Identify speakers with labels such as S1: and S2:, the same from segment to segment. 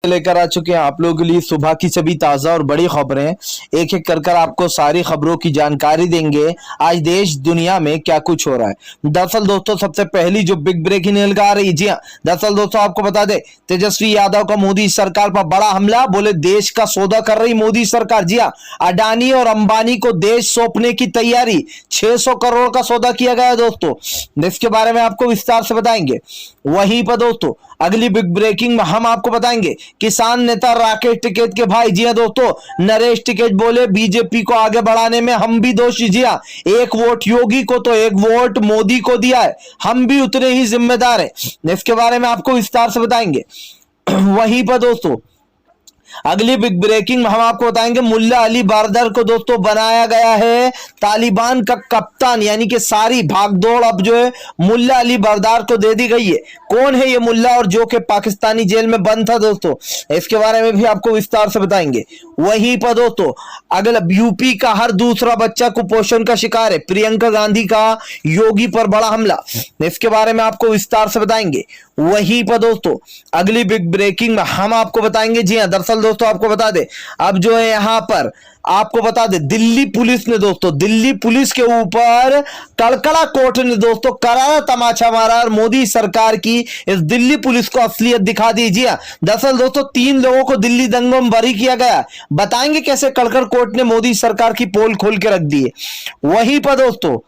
S1: लेकर आ चुके हैं आप लोगों के लिए सुबह की सभी ताजा और बड़ी खबरें। एक एक कर आपको सारी खबरों की जानकारी देंगे। आज देश दुनिया में क्या कुछ हो रहा है। दरअसल दोस्तों सबसे पहली जो बिग ब्रेकिंग न्यूज आ रही, जी हाँ, दरअसल दोस्तों आपको बता दें, तेजस्वी यादव का मोदी सरकार पर बड़ा हमला। बोले देश का सौदा कर रही मोदी सरकार। जी हाँ, अडानी और अंबानी को देश सौंपने की तैयारी। 600 करोड़ का सौदा किया गया है दोस्तों, इसके बारे में आपको विस्तार से बताएंगे। वहीं पर दोस्तों अगली बिग ब्रेकिंग में हम आपको बताएंगे, किसान नेता राकेश टिकैत के भाई, जी हां दोस्तों, नरेश टिकैत बोले बीजेपी को आगे बढ़ाने में हम भी दोषी। जी हां, एक वोट योगी को तो एक वोट मोदी को दिया है, हम भी उतने ही जिम्मेदार हैं। इसके बारे में आपको विस्तार से बताएंगे। वहीं पर दोस्तों अगली बिग ब्रेकिंग में हम आपको बताएंगे, मुल्ला अली बरदर को दोस्तों बनाया गया है तालिबान का कप्तान, यानी कि सारी भागदौड़ अब जो है मुल्ला अली बरदर को दे दी गई है। कौन है ये मुल्ला और जो कि पाकिस्तानी जेल में बंद था दोस्तों, इसके बारे में भी आपको विस्तार से बताएंगे। वहीं पर दोस्तों अगला यूपी का हर दूसरा बच्चा कुपोषण का शिकार है। प्रियंका गांधी का योगी पर बड़ा हमला, इसके बारे में आपको विस्तार से बताएंगे। वहीं पर दोस्तों अगली बिग ब्रेकिंग में हम आपको बताएंगे, जी हां, दरअसल दोस्तों आपको बता दें, अब जो है यहां पर आपको बता दें, दिल्ली पुलिस ने दोस्तों, दिल्ली पुलिस के ऊपर कड़कड़ा कोर्ट ने दोस्तों करारा तमाचा मारा और मोदी सरकार की इस दिल्ली पुलिस को असलियत दिखा दी। जी हां, दरअसल दोस्तों 3 लोगों को दिल्ली दंगों में बरी किया गया। बताएंगे कैसे कड़कड़ कोर्ट ने मोदी सरकार की पोल खोल के रख दी है। वहीं पर दोस्तों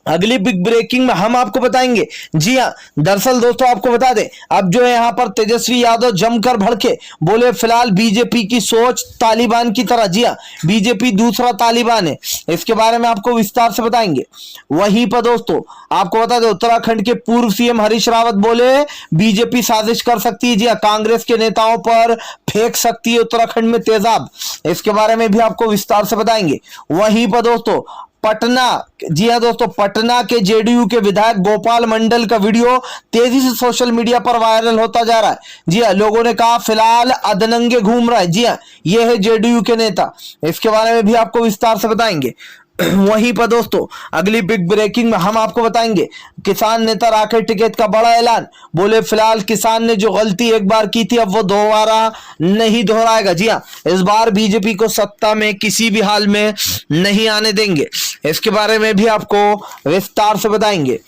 S1: अगली बिग ब्रेकिंग में हम आपको बताएंगे, जी हां, दरअसल दोस्तों आपको बता दें, अब जो है यहां पर तेजस्वी यादव जमकर भड़के। बोले फिलहाल बीजेपी की सोच तालिबान की तरह। जी हां, बीजेपी दूसरा तालिबान है, इसके बारे में आपको विस्तार से बताएंगे। वहीं पर दोस्तों आपको बता दें, उत्तराखंड के पूर्व सीएम हरीश रावत बोले बीजेपी साजिश कर सकती है। जी हां, कांग्रेस के नेताओं पर फेंक सकती है उत्तराखंड में तेजाब, इसके बारे में भी आपको विस्तार से बताएंगे। वहीं पर दोस्तों पटना, जी हां दोस्तों, पटना के जेडीयू के विधायक गोपाल मंडल का वीडियो तेजी से सोशल मीडिया पर वायरल होता जा रहा है। जी हां, लोगों ने कहा फिलहाल अधनंगे घूम रहा है। जी हां, यह है जेडीयू के नेता, इसके बारे में भी आपको विस्तार से बताएंगे। वहीं पर दोस्तों अगली बिग ब्रेकिंग में हम आपको बताएंगे, किसान नेता राकेश टिकैत का बड़ा ऐलान। बोले फिलहाल किसान ने जो गलती एक बार की थी अब वो दोबारा नहीं दोहराएगा। जी हां, इस बार बीजेपी को सत्ता में किसी भी हाल में नहीं आने देंगे, इसके बारे में भी आपको विस्तार से बताएंगे।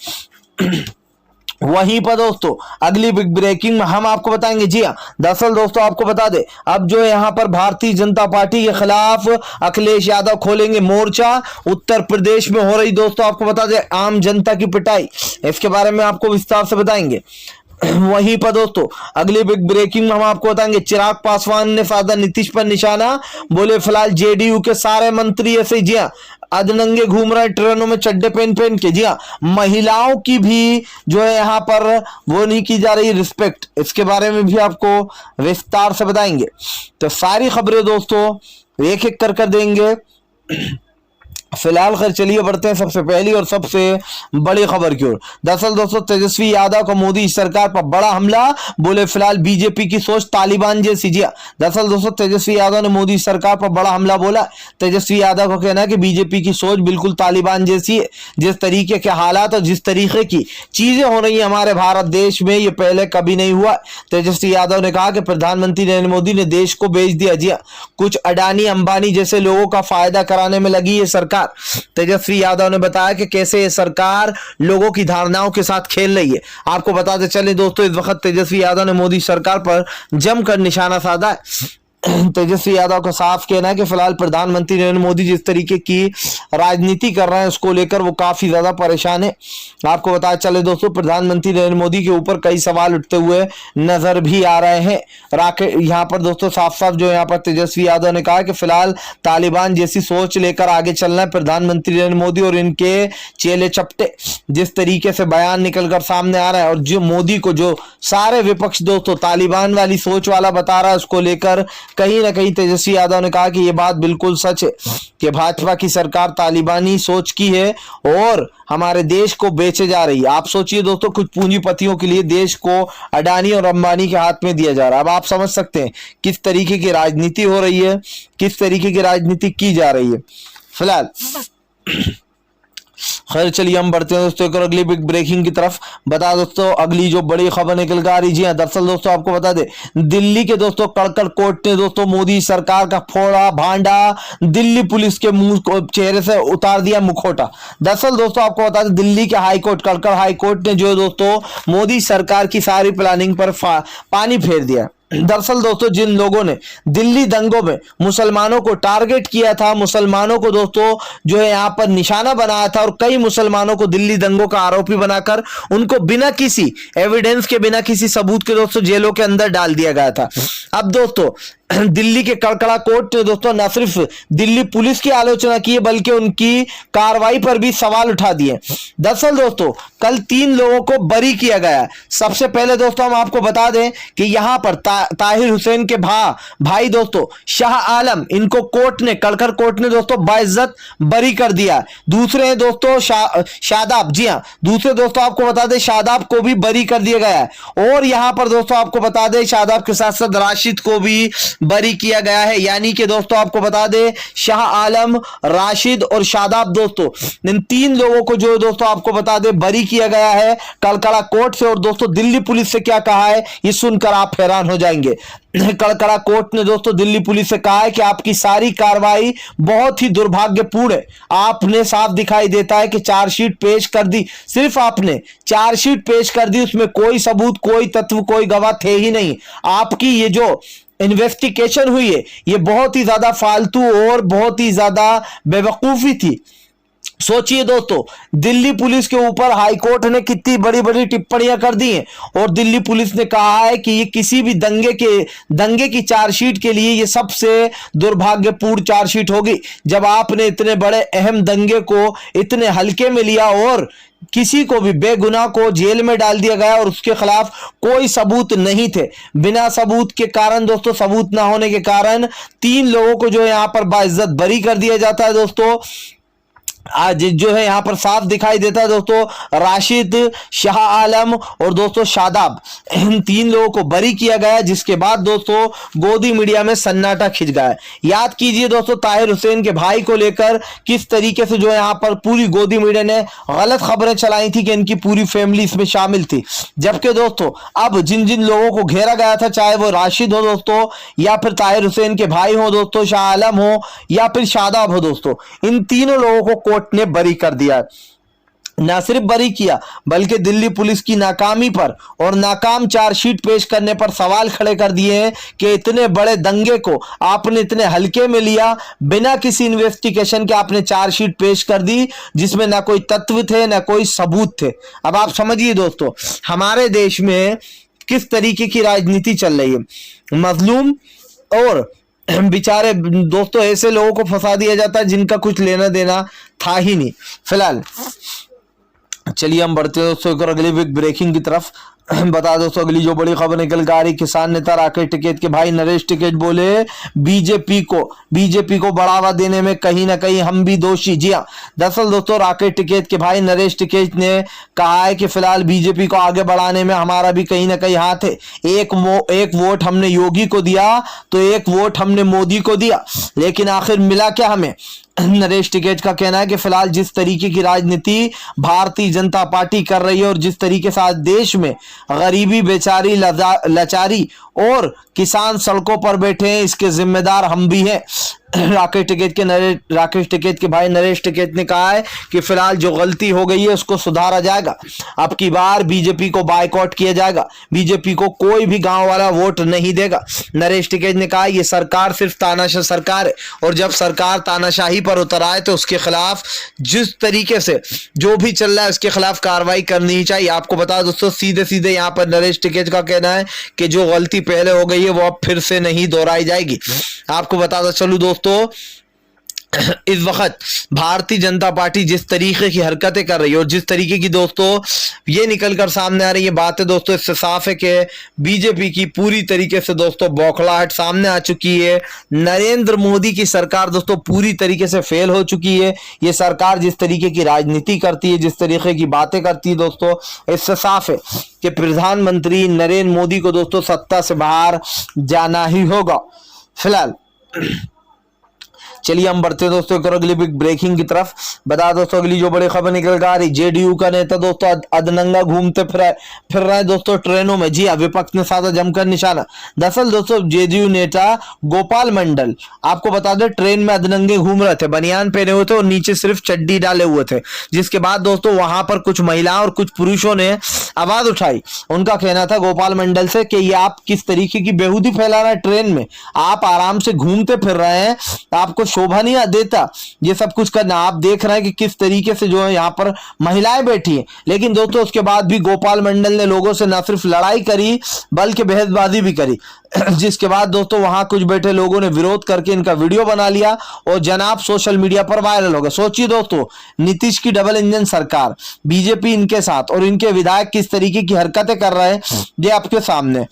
S1: वहीं पर दोस्तों अगली बिग ब्रेकिंग में हम आपको बताएंगे, जी हां, दरअसल दोस्तों आपको बता दें, अब जो है यहां पर भारतीय जनता पार्टी के खिलाफ अखिलेश यादव खोलेंगे मोर्चा। उत्तर प्रदेश में हो रही दोस्तों आपको बता दें आम जनता की पिटाई, इसके बारे में आपको विस्तार से बताएंगे। वहीं पर दोस्तों अगली बिग ब्रेकिंग में हम आपको बताएंगे, चिराग पासवान ने साधा नीतीश पर निशाना। बोले फिलहाल जेडीयू के सारे मंत्री ऐसे, जी हां, अधनंगे घूम रहे ट्रेनों में चड्डे पहन पहन के। जी हां, महिलाओं की भी जो है यहां पर वो नहीं की जा रही रिस्पेक्ट, इसके बारे में भी आपको विस्तार से बताएंगे। तो सारी खबरें दोस्तों एक एक कर देंगे। फिलहाल खैर चलिए बढ़ते हैं सबसे पहली और सबसे बड़ी खबर की ओर। दरअसल दोस्तों तेजस्वी यादव का मोदी सरकार पर बड़ा हमला। बोले फिलहाल बीजेपी की सोच तालिबान जैसी। जी, दरअसल दोस्तों तेजस्वी यादव ने मोदी सरकार पर बड़ा हमला बोला। तेजस्वी यादव का कहना है कि बीजेपी की सोच बिल्कुल तालिबान जैसी है। जिस तरीके के हालात और जिस तरीके की चीजें हो रही है हमारे भारत देश में, ये पहले कभी नहीं हुआ। तेजस्वी यादव ने कहा कि प्रधानमंत्री नरेंद्र मोदी ने देश को बेच दिया। जी, कुछ अडानी अंबानी जैसे लोगों का फायदा कराने में लगी है सरकार। तेजस्वी यादव ने बताया कि कैसे ये सरकार लोगों की धारणाओं के साथ खेल रही है। आपको बताते चले दोस्तों, इस वक्त तेजस्वी यादव ने मोदी सरकार पर जमकर निशाना साधा है। तेजस्वी यादव का साफ कहना है कि फिलहाल प्रधानमंत्री नरेंद्र मोदी जिस तरीके की राजनीति कर रहे हैं उसको लेकर वो काफी ज्यादा परेशान है। आपको बताया चले दोस्तों, प्रधानमंत्री नरेंद्र मोदी के ऊपर कई सवाल उठते हुए नजर भी आ रहे हैं। यहाँ पर दोस्तों साफ साफ जो यहाँ पर तेजस्वी यादव ने कहा कि फिलहाल तालिबान जैसी सोच लेकर आगे चलना है प्रधानमंत्री नरेंद्र मोदी और इनके चेले चपटे। जिस तरीके से बयान निकलकर सामने आ रहा है और जो मोदी को जो सारे विपक्ष दोस्तों तालिबान वाली सोच वाला बता रहा है, उसको लेकर कहीं ना कहीं तेजस्वी यादव ने कहा कि यह बात बिल्कुल सच है कि भाजपा की सरकार तालिबानी सोच की है और हमारे देश को बेचे जा रही है। आप सोचिए दोस्तों, कुछ पूंजीपतियों के लिए देश को अडानी और अंबानी के हाथ में दिया जा रहा है। अब आप समझ सकते हैं किस तरीके की राजनीति हो रही है, किस तरीके की राजनीति की जा रही है। खैर चलिए हम बढ़ते हैं दोस्तों एक और अगली बिग ब्रेकिंग की तरफ। बता दोस्तों अगली जो बड़ी खबर निकल कर आ रही, जी हाँ, दरअसल दोस्तों आपको बता दे दिल्ली के दोस्तों कड़कड़ कोर्ट ने दोस्तों मोदी सरकार का फोड़ा भांडा, दिल्ली पुलिस के मुंह को चेहरे से उतार दिया मुखौटा। दरअसल दोस्तों आपको बता दें दिल्ली के हाईकोर्ट कड़कड़ हाईकोर्ट ने जो दोस्तों मोदी सरकार की सारी प्लानिंग पर पानी फेर दिया। दरअसल दोस्तों जिन लोगों ने दिल्ली दंगों में मुसलमानों को टारगेट किया था, मुसलमानों को दोस्तों जो है यहां पर निशाना बनाया था और कई मुसलमानों को दिल्ली दंगों का आरोपी बनाकर उनको बिना किसी एविडेंस के, बिना किसी सबूत के दोस्तों जेलों के अंदर डाल दिया गया था। अब दोस्तों दिल्ली के कड़कड़ा कोर्ट ने दोस्तों न सिर्फ दिल्ली पुलिस की आलोचना की है बल्कि उनकी कार्रवाई पर भी सवाल उठा दिए। दरअसल दोस्तों कल 3 लोगों को बरी किया गया है। सबसे पहले दोस्तों हम आपको बता दें कि यहां पर ताहिर हुसैन के भाई दोस्तों शाह आलम, इनको कोर्ट ने कड़कड़ कोर्ट ने दोस्तों बाइज्जत बरी कर दिया। दूसरे हैं दोस्तों शादाब, जी हां, दूसरे दोस्तों आपको बता दें शादाब को भी बरी कर दिया गया है। और यहां पर दोस्तों आपको बता दें शादाब के साथ साथ राशिद को भी बरी किया गया है। यानी कि दोस्तों आपको बता दें शाह आलम, राशिद और शादाब दोस्तों इन 3 लोगों को जो दोस्तों आपको बता दें बरी किया गया है कड़कड़ा कोर्ट से। और दोस्तों दिल्ली पुलिस से क्या कहा है ये सुनकर आप हैरान हो जाएंगे। कड़कड़ा कोर्ट ने दोस्तों दिल्ली पुलिस से कहा है कि आपकी सारी कार्रवाई बहुत ही दुर्भाग्यपूर्ण है। आपने साफ दिखाई देता है कि चार्जशीट पेश कर दी, सिर्फ आपने चार्जशीट पेश कर दी, उसमें कोई सबूत, कोई तत्व, कोई गवाह थे ही नहीं। आपकी ये जो इन्वेस्टिगेशन हुई है ये बहुत ही ज्यादा फालतू और बहुत ही ज्यादा बेवकूफी थी। सोचिए दोस्तों दिल्ली पुलिस के ऊपर हाईकोर्ट ने कितनी बड़ी बड़ी टिप्पणियां कर दी हैं और दिल्ली पुलिस ने कहा है कि ये किसी भी दंगे की चार्जशीट के लिए ये सबसे दुर्भाग्यपूर्ण चार्जशीट होगी। जब आपने इतने बड़े अहम दंगे को इतने हल्के में लिया और किसी को भी बेगुनाह को जेल में डाल दिया गया और उसके खिलाफ कोई सबूत नहीं थे, बिना सबूत के कारण दोस्तों, सबूत ना होने के कारण 3 लोगों को जो है यहां पर बाइज्जत बरी कर दिया जाता है। दोस्तों आज जो है यहां पर साफ दिखाई देता है दोस्तों राशिद, शाह आलम और दोस्तों शादाब, इन 3 लोगों को बरी किया गया, जिसके बाद दोस्तों गोदी मीडिया में सन्नाटा खिंच गया। याद कीजिए दोस्तों ताहिर हुसैन के भाई को लेकर किस तरीके से जो है यहां पर पूरी गोदी मीडिया ने गलत खबरें चलाई थी कि इनकी पूरी फैमिली इसमें शामिल थी। जबकि दोस्तों अब जिन जिन लोगों को घेरा गया था, चाहे वो राशिद हो दोस्तों या फिर ताहिर हुसैन के भाई हो दोस्तों, शाह आलम हो या फिर शादाब हो दोस्तों, इन तीनों लोगों को कोर्ट ने बरी कर दिया। ना सिर्फ बरी किया बल्कि दिल्ली पुलिस की नाकामी पर और नाकाम चार्जशीट पेश करने पर सवाल खड़े कर दिए हैं कि इतने बड़े दंगे को आपने इतने हल्के में लिया, बिना किसी इन्वेस्टिगेशन के आपने चार्जशीट पेश कर दी जिसमें ना कोई तत्व थे ना कोई सबूत थे। अब आप समझिए दोस्तों हमारे देश में किस तरीके की राजनीति चल रही है। मजलूम और बेचारे दोस्तों ऐसे लोगों को फंसा दिया जाता है जिनका कुछ लेना देना था ही नहीं। फिलहाल चलिए हम बढ़ते हैं दोस्तों एक और अगली बिग ब्रेकिंग की तरफ। बता दोस्तों अगली जो बड़ी खबर निकल कर आ रही, किसान नेता राकेश टिकैत के भाई नरेश टिकैत बोले बीजेपी को बढ़ावा देने में कहीं ना कहीं हम भी दोषी। जी हाँ, दरअसल दोस्तों राकेश टिकैत के भाई नरेश टिकैत ने कहा है कि फिलहाल बीजेपी को आगे बढ़ाने में हमारा भी कहीं ना कहीं हाथ है। एक वोट हमने योगी को दिया तो एक वोट हमने मोदी को दिया, लेकिन आखिर मिला क्या हमें। नरेश टिकैत का कहना है कि फिलहाल जिस तरीके की राजनीति भारतीय जनता पार्टी कर रही है और जिस तरीके से आज देश में गरीबी, बेचारी, लाचारी और किसान सड़कों पर बैठे हैं, इसके जिम्मेदार हम भी हैं। राकेश टिकैत के भाई नरेश टिकैत ने कहा है कि फिलहाल जो गलती हो गई है उसको सुधारा जाएगा। अब की बार बीजेपी को बायकॉट किया जाएगा, बीजेपी को कोई भी गांव वाला वोट नहीं देगा। नरेश टिकैत ने कहा ये सरकार सिर्फ तानाशाह सरकार है और जब सरकार तानाशाही पर उतर आए तो उसके खिलाफ जिस तरीके से जो भी चल रहा है उसके खिलाफ कार्रवाई करनी चाहिए। आपको बता दोस्तों सीधे सीधे यहाँ पर नरेश टिकैत का कहना है कि जो गलती पहले हो गई है वो अब फिर से नहीं दोहराई जाएगी। आपको बताता चलूं दोस्तों इस वक्त भारतीय जनता पार्टी जिस तरीके की हरकतें कर रही है और जिस तरीके की दोस्तों ये निकलकर सामने आ रही है बातें दोस्तों, इससे साफ है कि बीजेपी की पूरी तरीके से दोस्तों बौखलाहट सामने आ चुकी है। नरेंद्र मोदी की सरकार दोस्तों पूरी तरीके से फेल हो चुकी है। ये सरकार जिस तरीके की राजनीति करती है, जिस तरीके की बातें करती है दोस्तों, इससे साफ है कि प्रधानमंत्री नरेंद्र मोदी को दोस्तों सत्ता से बाहर जाना ही होगा। फिलहाल चलिए हम बढ़ते हैं दोस्तों एक और अगली बिग ब्रेकिंग की तरफ। बता दोस्तों अगली जो बड़ी खबर निकल कर आ रही, जेडीयू का नेता दोस्तों अधनंगा घूमते फिर रहा है दोस्तों ट्रेनों में। जी हाँ, विपक्ष ने साधा जमकर निशाना। दरअसल दोस्तों जेडीयू नेता गोपाल मंडल आपको बता दें ट्रेन में अधनंगे घूम रहे थे, बनियान पहने हुए थे और नीचे सिर्फ चड्डी डाले हुए थे। जिसके बाद दोस्तों वहां पर कुछ महिलाओं और कुछ पुरुषों ने आवाज उठाई। उनका कहना था गोपाल मंडल से कि ये आप किस तरीके की बेहूदी फैला रहे हैं, ट्रेन में आप आराम से घूमते फिर रहे हैं, आपको शोभा नहीं देता ये सब कुछ करना। आप देख रहे हैं कि किस तरीके से जो है यहाँ पर महिलाएं बैठी हैं। लेकिन दोस्तों उसके बाद भी गोपाल मंडल ने लोगों से न सिर्फ लड़ाई करी बल्कि बहसबाजी भी करी। जिसके बाद दोस्तों वहां कुछ बैठे लोगों ने विरोध करके इनका वीडियो बना लिया और जनाब सोशल मीडिया पर वायरल हो गया। सोचिए दोस्तों, नीतीश की डबल इंजन सरकार, बीजेपी इनके साथ और इनके विधायक किस तरीके की हरकतें कर रहे हैं ये आपके सामने।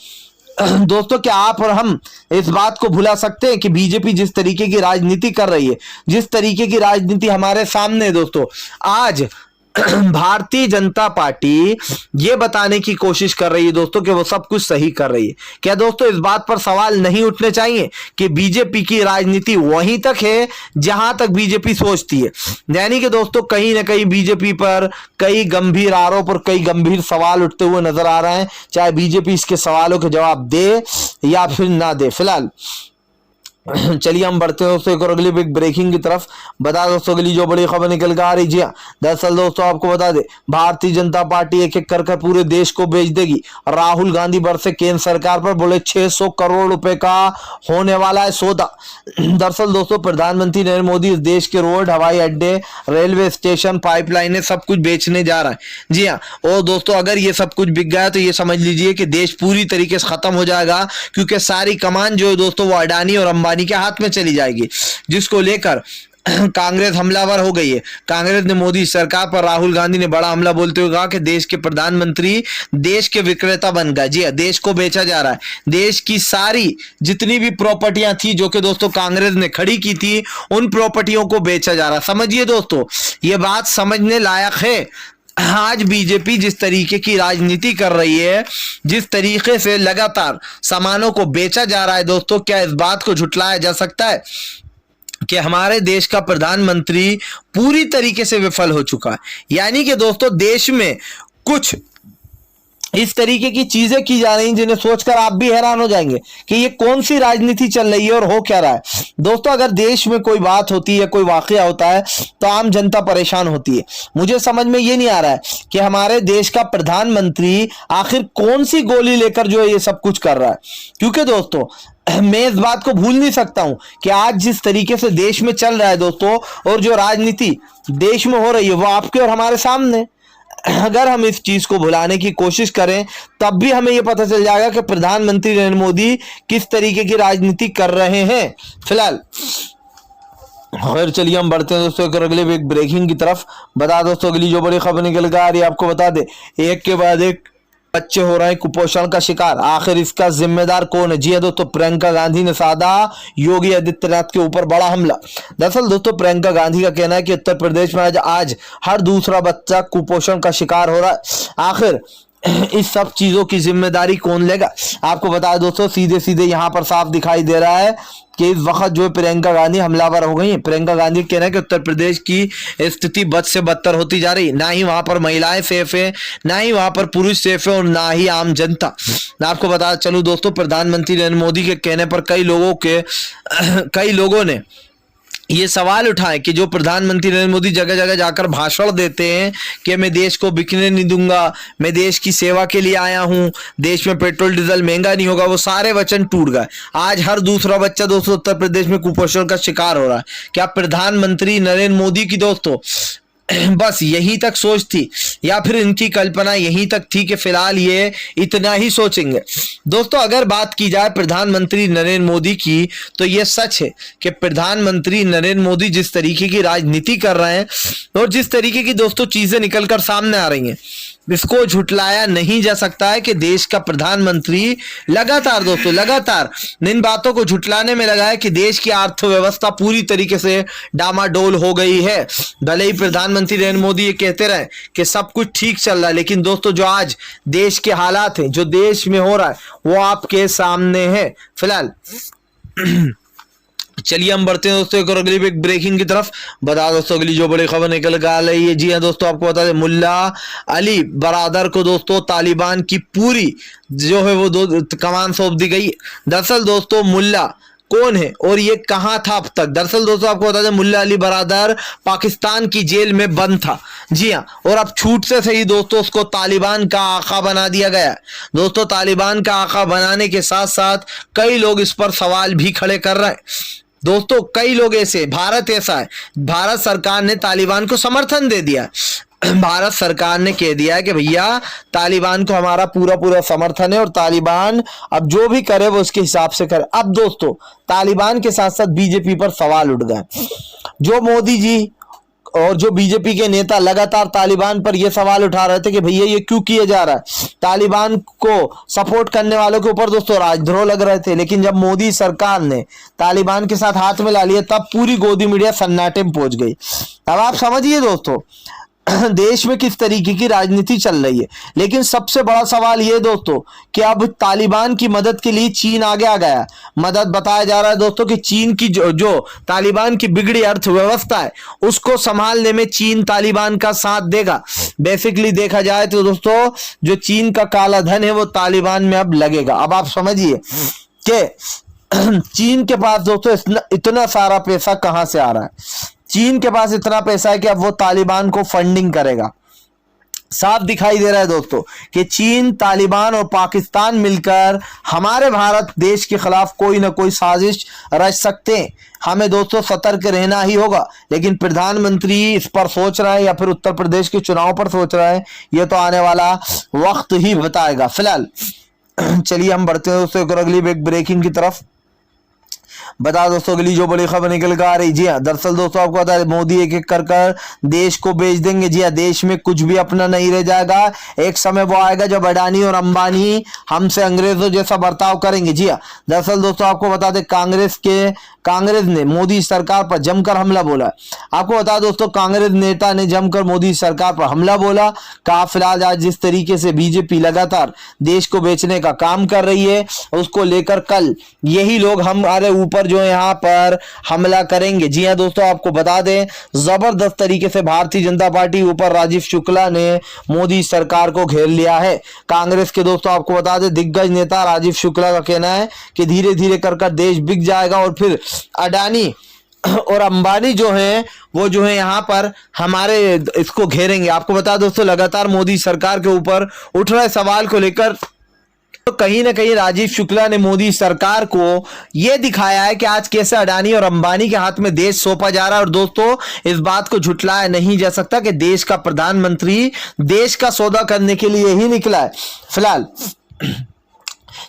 S1: दोस्तों क्या आप और हम इस बात को भुला सकते हैं कि बीजेपी जिस तरीके की राजनीति कर रही है, जिस तरीके की राजनीति हमारे सामने है दोस्तों, आज भारतीय जनता पार्टी ये बताने की कोशिश कर रही है दोस्तों कि वो सब कुछ सही कर रही है। क्या दोस्तों इस बात पर सवाल नहीं उठने चाहिए कि बीजेपी की राजनीति वहीं तक है जहां तक बीजेपी सोचती है। यानी कि दोस्तों कहीं ना कहीं बीजेपी पर कई गंभीर आरोप और कई गंभीर सवाल उठते हुए नजर आ रहे हैं, चाहे बीजेपी इसके सवालों के जवाब दे या फिर ना दे। फिलहाल चलिए हम बढ़ते हैं दोस्तों एक और अगली बिग ब्रेकिंग की तरफ। बता दोस्तों अगली जो बड़ी खबर निकल कर आ रही, जी हाँ, दरअसल दोस्तों आपको बता दे भारतीय जनता पार्टी एक एक कर पूरे देश को बेच देगी। राहुल गांधी बरसे केंद्र सरकार पर, बोले 600 करोड़ रुपए का होने वाला है सौदा। दरअसल दोस्तों प्रधानमंत्री नरेंद्र मोदी इस देश के रोड, हवाई अड्डे, रेलवे स्टेशन, पाइपलाइनें सब कुछ बेचने जा रहा है। जी हाँ, और दोस्तों अगर ये सब कुछ बिक गया तो ये समझ लीजिए कि देश पूरी तरीके से खत्म हो जाएगा, क्योंकि सारी कमान जो है दोस्तों वो अडानी और अंबानी के हाथ में चली जाएगी। जिसको लेकर कांग्रेस हमलावर हो गई है। कांग्रेस ने मोदी सरकार पर, राहुल गांधी ने बड़ा हमला बोलते हुए कहा कि देश के प्रधानमंत्री देश के विक्रेता बन गए। जी देश को बेचा जा रहा है। देश की सारी जितनी भी प्रॉपर्टियां थी जो कि दोस्तों कांग्रेस ने खड़ी की थी, उन प्रॉपर्टियों को बेचा जा रहा है। समझिए दोस्तों, ये बात समझने लायक है। आज बीजेपी जिस तरीके की राजनीति कर रही है, जिस तरीके से लगातार सामानों को बेचा जा रहा है दोस्तों, क्या इस बात को झुटलाया जा सकता है कि हमारे देश का प्रधानमंत्री पूरी तरीके से विफल हो चुका है। यानी कि दोस्तों देश में कुछ इस तरीके की चीजें की जा रही हैं जिन्हें सोचकर आप भी हैरान हो जाएंगे कि ये कौन सी राजनीति चल रही है और हो क्या रहा है। दोस्तों अगर देश में कोई बात होती है, कोई वाकया होता है तो आम जनता परेशान होती है। मुझे समझ में ये नहीं आ रहा है कि हमारे देश का प्रधानमंत्री आखिर कौन सी गोली लेकर जो है ये सब कुछ कर रहा है। क्योंकि दोस्तों मैं इस बात को भूल नहीं सकता हूं कि आज जिस तरीके से देश में चल रहा है दोस्तों, और जो राजनीति देश में हो रही है वो आपके और हमारे सामने। अगर हम इस चीज को भुलाने की कोशिश करें तब भी हमें यह पता चल जाएगा कि प्रधानमंत्री नरेंद्र मोदी किस तरीके की राजनीति कर रहे हैं। फिलहाल और चलिए हम बढ़ते हैं दोस्तों एक अगले एक ब्रेकिंग की तरफ। बता दोस्तों अगली जो बड़ी खबर निकल कर आ रही है, आपको बता दे एक के बाद एक बच्चे हो रहे हैं कुपोषण का शिकार, आखिर इसका जिम्मेदार कौन है। जी हां दोस्तों, प्रियंका गांधी ने साधा योगी आदित्यनाथ के ऊपर बड़ा हमला। दरअसल दोस्तों प्रियंका गांधी का कहना है कि उत्तर प्रदेश में आज हर दूसरा बच्चा कुपोषण का शिकार हो रहा है। आखिर इस सब चीजों की जिम्मेदारी कौन लेगा। आपको बता दोस्तों सीधे सीधे यहां पर साफ दिखाई दे रहा है कि इस वक्त जो प्रियंका गांधी हमलावर हो गई है। प्रियंका गांधी कहना है कि उत्तर प्रदेश की स्थिति बद से बदतर होती जा रही, ना ही वहां पर महिलाएं सेफ है, ना ही वहां पर पुरुष सेफ है और ना ही आम जनता। आपको बता चलूं दोस्तों प्रधानमंत्री नरेंद्र मोदी के कहने पर कई लोगों ने ये सवाल उठाए कि जो प्रधानमंत्री नरेंद्र मोदी जगह जगह जाकर भाषण देते हैं कि मैं देश को बिकने नहीं दूंगा, मैं देश की सेवा के लिए आया हूं, देश में पेट्रोल डीजल महंगा नहीं होगा, वो सारे वचन टूट गए। आज हर दूसरा बच्चा दोस्तों उत्तर प्रदेश में कुपोषण का शिकार हो रहा है। क्या प्रधानमंत्री नरेंद्र मोदी की दोस्तों बस यहीं तक सोच थी या फिर इनकी कल्पना यहीं तक थी कि फिलहाल ये इतना ही सोचेंगे। दोस्तों अगर बात की जाए प्रधानमंत्री नरेंद्र मोदी की तो ये सच है कि प्रधानमंत्री नरेंद्र मोदी जिस तरीके की राजनीति कर रहे हैं और जिस तरीके की दोस्तों चीजें निकलकर सामने आ रही हैं, इसको झुटलाया नहीं जा सकता है कि देश का प्रधानमंत्री लगातार इन बातों को झुटलाने में लगा है कि देश की अर्थव्यवस्था पूरी तरीके से डामाडोल हो गई है। भले ही प्रधानमंत्री नरेंद्र मोदी ये कहते रहे कि सब कुछ ठीक चल रहा है, लेकिन दोस्तों जो आज देश के हालात हैं, जो देश में हो रहा है वो आपके सामने है। फिलहाल चलिए हम बढ़ते हैं दोस्तों एक और अगली बिग ब्रेकिंग की तरफ। बता दोस्तों अगली जो बड़ी खबर निकल कर आ रही है, जी हाँ दोस्तों आपको बता दें मुल्ला अली बरादर को दोस्तों तालिबान की पूरी जो है वो कमान सौंप दी गई। दरअसल दोस्तों मुल्ला कौन है और ये कहां था अब तक? दरअसल दोस्तों आपको बता दें मुल्ला अली बरादर पाकिस्तान की जेल में बंद था, जी हाँ, और अब छूट से सही दोस्तों उसको तालिबान का आका बना दिया गया है। दोस्तों तालिबान का आका बनाने के साथ साथ कई लोग इस पर सवाल भी खड़े कर रहे हैं। दोस्तों कई लोग ऐसे, भारत ऐसा है, भारत सरकार ने तालिबान को समर्थन दे दिया। भारत सरकार ने कह दिया है कि भैया तालिबान को हमारा पूरा पूरा समर्थन है और तालिबान अब जो भी करे वो उसके हिसाब से करे। अब दोस्तों तालिबान के साथ साथ बीजेपी पर सवाल उठ गए। जो मोदी जी और जो बीजेपी के नेता लगातार तालिबान पर यह सवाल उठा रहे थे कि भैया ये क्यों किया जा रहा है, तालिबान को सपोर्ट करने वालों के ऊपर दोस्तों राजद्रोह लग रहे थे। लेकिन जब मोदी सरकार ने तालिबान के साथ हाथ मिला लिया तब पूरी गोदी मीडिया सन्नाटे में पहुंच गई। अब आप समझिए दोस्तों देश में किस तरीके की राजनीति चल रही है। लेकिन सबसे बड़ा सवाल यह दोस्तों कि अब तालिबान की मदद के लिए चीन आगे आ गया। मदद बताया जा रहा है दोस्तों कि चीन की जो तालिबान की बिगड़ी अर्थव्यवस्था है उसको संभालने में चीन तालिबान का साथ देगा। बेसिकली देखा जाए तो दोस्तों जो चीन का काला धन है वो तालिबान में अब लगेगा। अब आप समझिए कि चीन के पास दोस्तों इतना सारा पैसा कहां से आ रहा है। चीन के पास इतना पैसा है कि अब वो तालिबान को फंडिंग करेगा। साफ दिखाई दे रहा है दोस्तों कि चीन, तालिबान और पाकिस्तान मिलकर हमारे भारत देश के खिलाफ कोई ना कोई साजिश रच सकते हैं। हमें दोस्तों सतर्क रहना ही होगा। लेकिन प्रधानमंत्री इस पर सोच रहा है या फिर उत्तर प्रदेश के चुनाव पर सोच रहा है, ये तो आने वाला वक्त ही बताएगा। फिलहाल चलिए हम बढ़ते हैं दोस्तों एक और अगली ब्रेकिंग की तरफ। बता दोस्तों अगली जो बड़ी खबर निकल कर आ रही, जी हाँ दरअसल दोस्तों आपको बता दें मोदी एक एक कर देश को बेच देंगे। जी हाँ देश में कुछ भी अपना नहीं रह जाएगा। एक समय वो आएगा जब अडानी और अंबानी हमसे अंग्रेजों जैसा बर्ताव करेंगे। जी हाँ दरअसल दोस्तों आपको बता दें कांग्रेस ने मोदी सरकार पर जमकर हमला बोला। आपको बता दोस्तों कांग्रेस नेता ने जमकर मोदी सरकार पर हमला बोला। कहा फिलहाल आज जिस तरीके से बीजेपी लगातार देश को बेचने का काम कर रही है उसको लेकर कल यही लोग हमारे ऊपर जो यहाँ पर हमला करेंगे। जी हाँ दोस्तों आपको बता दें जबरदस्त तरीके से भारतीय जनता पार्टी ऊपर राजीव शुक्ला ने मोदी सरकार को घेर लिया है। कांग्रेस के दोस्तों आपको बता दें दिग्गज नेता राजीव शुक्ला का कहना है कि धीरे धीरे कर देश बिक जाएगा और फिर अडानी और अंबानी जो हैं वो जो है यहाँ पर हमारे इसको घेरेंगे। आपको बता दोस्तों लगातार मोदी सरकार के ऊपर उठ रहे सवाल को लेकर तो कहीं ना कहीं राजीव शुक्ला ने मोदी सरकार को यह दिखाया है कि आज कैसे अडानी और अंबानी के हाथ में देश सौंपा जा रहा है। और दोस्तों इस बात को झुटलाया नहीं जा सकता कि देश का प्रधानमंत्री देश का सौदा करने के लिए ही निकला है। फिलहाल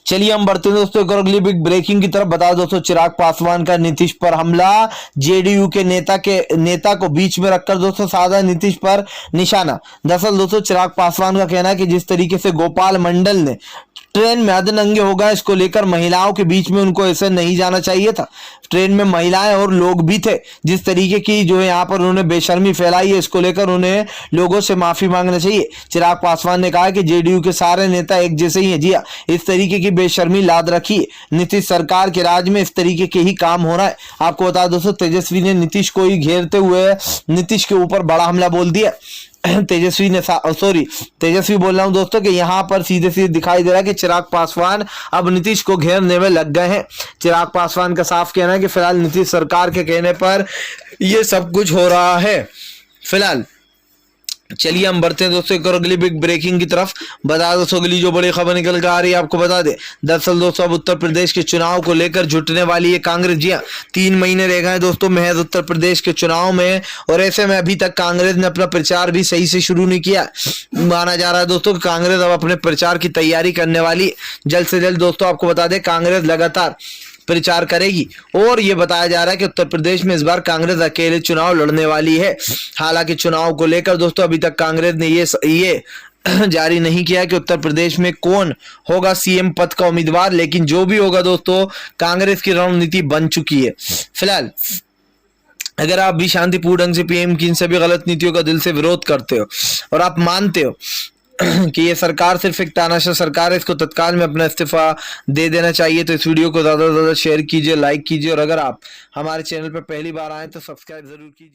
S1: चलिए हम बढ़ते हैं दोस्तों एक और अगली बिग ब्रेकिंग की तरफ। बता दोस्तों चिराग पासवान का नीतीश पर हमला। जेडीयू के नेता को बीच में रखकर दोस्तों साधा नीतीश पर निशाना। दरअसल दोस्तों चिराग पासवान का कहना है कि जिस तरीके से गोपाल मंडल ने ट्रेन में अधनंगे हो गए इसको लेकर महिलाओं के बीच में उनको ऐसे नहीं जाना चाहिए था। ट्रेन में महिलाएं और लोग भी थे। जिस तरीके की जो है यहाँ पर उन्होंने बेशर्मी फैलाई है इसको लेकर उन्हें लोगों से माफी मांगना चाहिए। चिराग पासवान ने कहा कि जेडीयू के सारे नेता एक जैसे ही हैं। जी इस तरीके की बेशर्मी लाद रखी नीतीश सरकार के राज में, इस तरीके के ही काम हो रहा है। आपको बता दोस्तों तेजस्वी ने नीतीश को ही घेरते हुए नीतीश के ऊपर बड़ा हमला बोल दिया। तेजस्वी बोल रहा हूं दोस्तों कि यहां पर सीधे सीधे दिखाई दे रहा है कि चिराग पासवान अब नीतीश को घेरने में लग गए हैं। चिराग पासवान का साफ कहना है कि फिलहाल नीतीश सरकार के कहने पर यह सब कुछ हो रहा है। फिलहाल चलिए हम बढ़ते हैं दोस्तों एक और अगली बिग ब्रेकिंग की तरफ। बता दोस्तों अगली जो बड़ी खबर निकल कर आ रही है आपको बता दे दरअसल दोस्तों अब उत्तर प्रदेश के चुनाव को लेकर जुटने वाली है कांग्रेस। जी 3 महीने रह गए दोस्तों महज उत्तर प्रदेश के चुनाव में और ऐसे में अभी तक कांग्रेस ने अपना प्रचार भी सही से शुरू नहीं किया। माना जा रहा है दोस्तों कि कांग्रेस अब अपने प्रचार की तैयारी करने वाली जल्द से जल्द। दोस्तों आपको बता दें कांग्रेस लगातार प्रचार करेगी और यह बताया जा रहा है कि उत्तर प्रदेश में इस बार कांग्रेस अकेले चुनाव लड़ने वाली है। हालांकि चुनाव को लेकर दोस्तों अभी तक कांग्रेस ने ये जारी नहीं किया कि उत्तर प्रदेश में कौन होगा सीएम पद का उम्मीदवार, लेकिन जो भी होगा दोस्तों कांग्रेस की रणनीति बन चुकी है। फिलहाल अगर आप भी शांतिपूर्ण ढंग से पीएम की इन सभी गलत नीतियों का दिल से विरोध करते हो और आप मानते हो कि ये सरकार सिर्फ एक तानाशाह सरकार है, इसको तत्काल में अपना इस्तीफा दे देना चाहिए। तो इस वीडियो को ज़्यादा से ज़्यादा शेयर कीजिए, लाइक कीजिए और अगर आप हमारे चैनल पर पहली बार आए तो सब्सक्राइब ज़रूर कीजिए।